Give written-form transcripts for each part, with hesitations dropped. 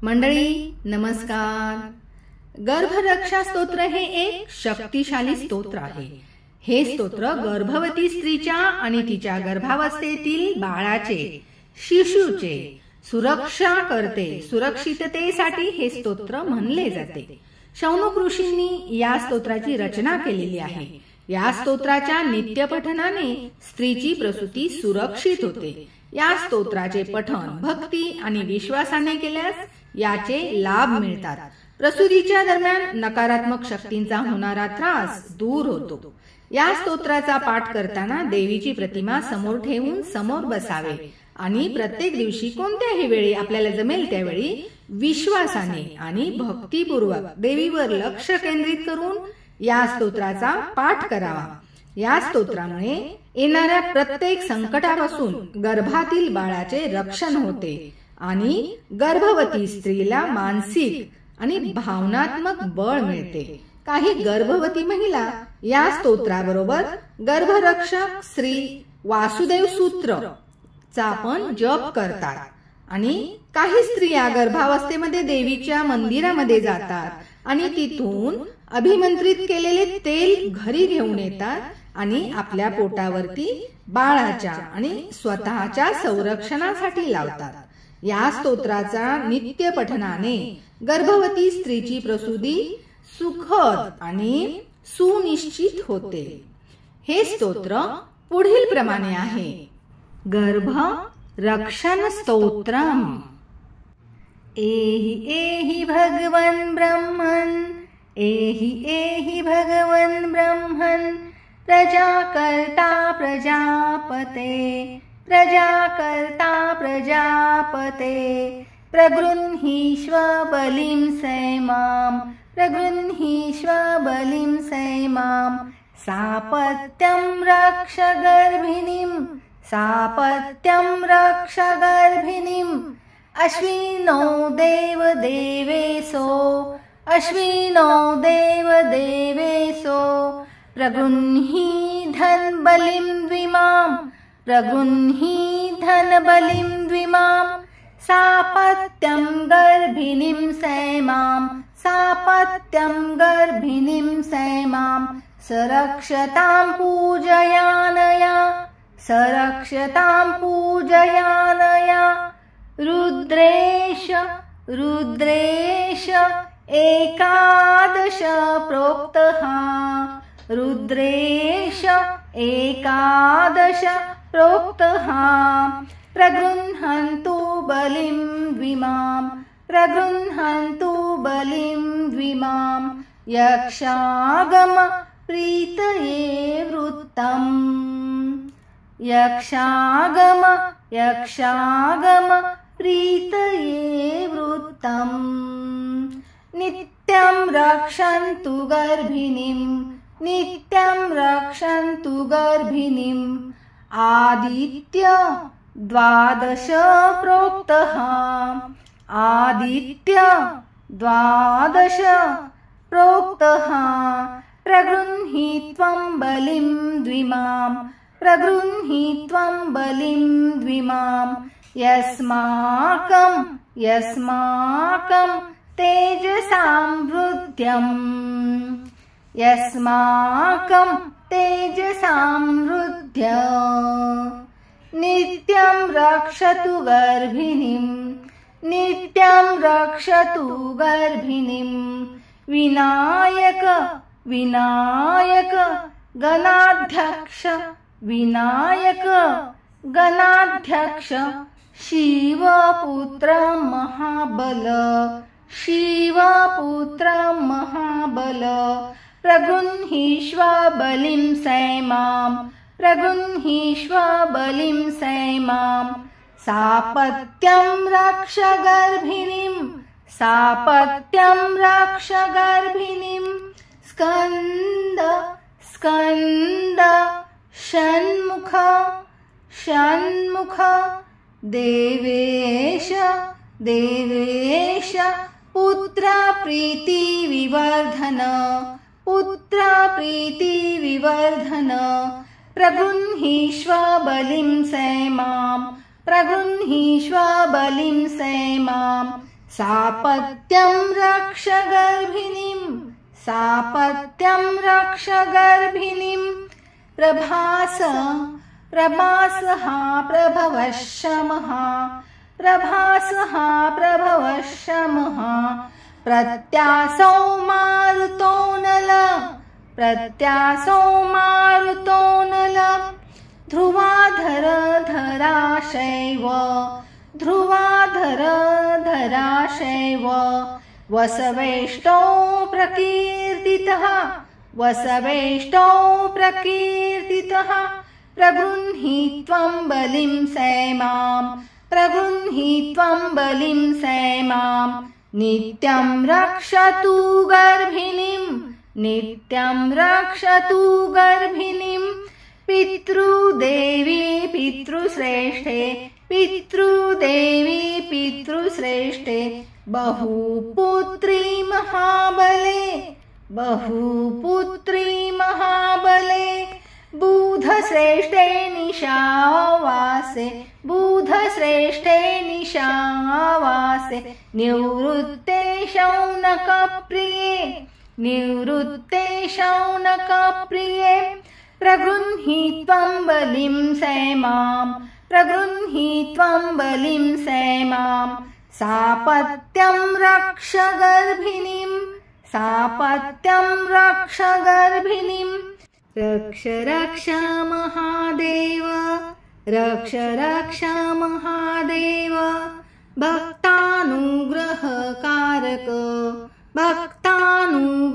मंडळी नमस्कार. गर्भरक्षा स्तोत्र हे एक शक्तिशाली स्तोत्र आहे. हे स्तोत्र गर्भवती स्त्रीच्या आणि तिच्या गर्भावस्थेतील बाळाचे, शिशूचे सुरक्षा करते. सुरक्षिततेसाठी हे स्तोत्र म्हणले जाते. शौनक ऋषींनी या स्तोत्राची रचना केलेली आहे. या स्तोत्राच्या नित्यपठनाने स्त्रीची प्रसूती सुरक्षित होते. या स्तोत्राचे पठण भक्ती आणि विश्वासाने केल्यास याचे लाभ मिळतात. प्रसूतीच्या दरम्यान नकारात्मक शक्तींचा होणारा त्रास दूर होतो. या स्तोत्राचा पाठ करताना देवीची प्रतिमा समोर ठेवून समोर बसावे आणि प्रत्येक दिवशी कोणत्याही वेळी आपल्याला जमेल त्यावेळी विश्वासाने आणि भक्तिपूर्वक देवीवर लक्ष केंद्रित करून या स्तोत्राचा पाठ करावा. या स्तोत्रामुळे येणाऱ्या प्रत्येक संकटापासून गर्भातील बाळाचे रक्षण होते आणि गर्भवती स्त्रीला मानसिक आणि भावनात्मक बळ मिळते. काही गर्भवती महिला या स्तोत्राबरोबर गर्भरक्षक श्री वासुदेव सूत्र चा पण जप करतात आणि काही स्त्रिया गर्भावस्थेमध्ये देवीच्या मंदिरामध्ये जातात आणि तिथून अभिमंत्रित केलेले तेल घरी घेऊन येतात आणि आपल्या पोटावरती बाळाच्या आणि स्वतःच्या संरक्षणासाठी लावतात. या स्तोत्राचा नित्य पठनाने गर्भवती स्त्रीची प्रसूती सुखद आणि सुनिश्चित होते. हे स्तोत्र पुढील प्रमाणे आहे. गर्भ रक्षण स्तोत्रम. एहि एहि भगवन् ब्रह्मन्, एहि एहि भगवन् ब्रह्मन्, प्रजाकर्ता प्रजापते, प्रजाकर्ता प्रजापते, प्रगृह्णीष्व बलिं सैमां, प्रगृह्णीष्व बलिं सैमां, सापत्यं रक्ष गर्भिणीं, सापत्यं रक्ष गर्भिणीं, अश्विनो देव देवेशो, अश्विनो देव देवेशो, प्रगृह्णीधन् बलिं द्विमां, प्रगृह्णीधन् बलिं द्विमां, सापत्यं गर्भिणीं सैमां, सापत्यं गर्भिणीं सैमां, सरक्षतां पूजयानया, सरक्षतां पूजयानया. रुद्रेश रुद्रेश एकादश प्रोक्तः, रुद्रेश एकादश प्रोक्तः, प्रगृह्णन्तु बलिं द्विमां, प्रगृह्णन्तु बलिं द्विमां, यक्षागम प्रीतये वृत्तम्, यक्षागम यक्षागम प्रीतये वृत्तम्. नित्यं रक्षन्तु गर्भिणीं, नित्यं रक्षन्तु गर्भिणीं, आदित्य द्वादश प्रोक्तः, आदित्य द्वादश प्रोक्तः, प्रगृह्णीत्वं बलिं द्विमां, प्रगृह्णीत्वं बलिं द्विमां, यस्माकं यस्माकं तेजसां वृद्ध्यम्, यस्माकं तेजसां वृद्ध्य. नित्यं रक्षतु गर्भिणीं, नित्यं रक्षतु गर्भिणीं, विनायक विनायक गणाध्यक्ष, विनायक गणाध्यक्ष, शिवपुत्र महाबल, शिवपुत्र महाबल, प्रगृह्णीष्व बलिं सैमां, प्रगृह्णीष्व बलिं सैमां, सापत्यं रक्ष गर्भिणीं, सापत्यं रक्ष गर्भिणीं, स्कंद स्कंद षण्मुख षण्मुख, देवेश देवेश, पुत्र प्रीति विवर्धन, पुत्र प्रीति विवर्धन, प्रगृह्णीष्व बलिं सैमां, प्रगृह्णीष्व बलिं सैमां, सापत्यं रक्ष गर्भिणीं सापत्यं रक्ष गर्भिणीं प्रभासः प्रभवः शमः प्रभासः प्रभवः शमः प्रत्यासो मारुतो नल प्रत्यासो मारुतो नल ध्रुवाधर धराशैव ध्रुवाधर धराशैव वसवेष्टौ प्रकीर्तितः वसवेष्टौ प्रकीर्तितः प्रगृह्णी त्वं बलिं सैमां प्रगृह्णी त्वं बलिं सैमां नित्यं रक्षतु गर्भिणीं नित्यं रक्षतु गर्भिणीं पितृदेवी पितृश्रेष्ठे पितृदेवी पितृश्रेष्ठे बहुपुत्री महाबले बहुपुत्री महाबले बुधश्रेष्ठे निशावासे बुधश्रेष्ठे निशावासे निवृत्ते शौनकप्रिये निवृत्ते शौनकप्रिये प्रगृह्णी त्वं बलिं सैमां प्रगृह्णी त्वं बलिं सैमां सापत्यं रक्ष गर्भिणीं सापत्यं रक्ष गर्भिणीं रक्ष रक्ष महादेव रक्ष रक्ष महादेव भक्तानुग्रहकारक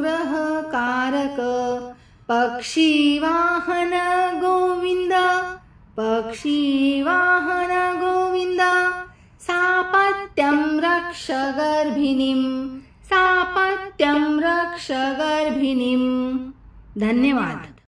भक्तानुग्रहकारक पक्षीवाहन गोविंद पक्षीवाहन गोविंद सापत्यं रक्ष गर्भिणीं सापत्यं रक्ष गर्भिणीं। धन्यवाद।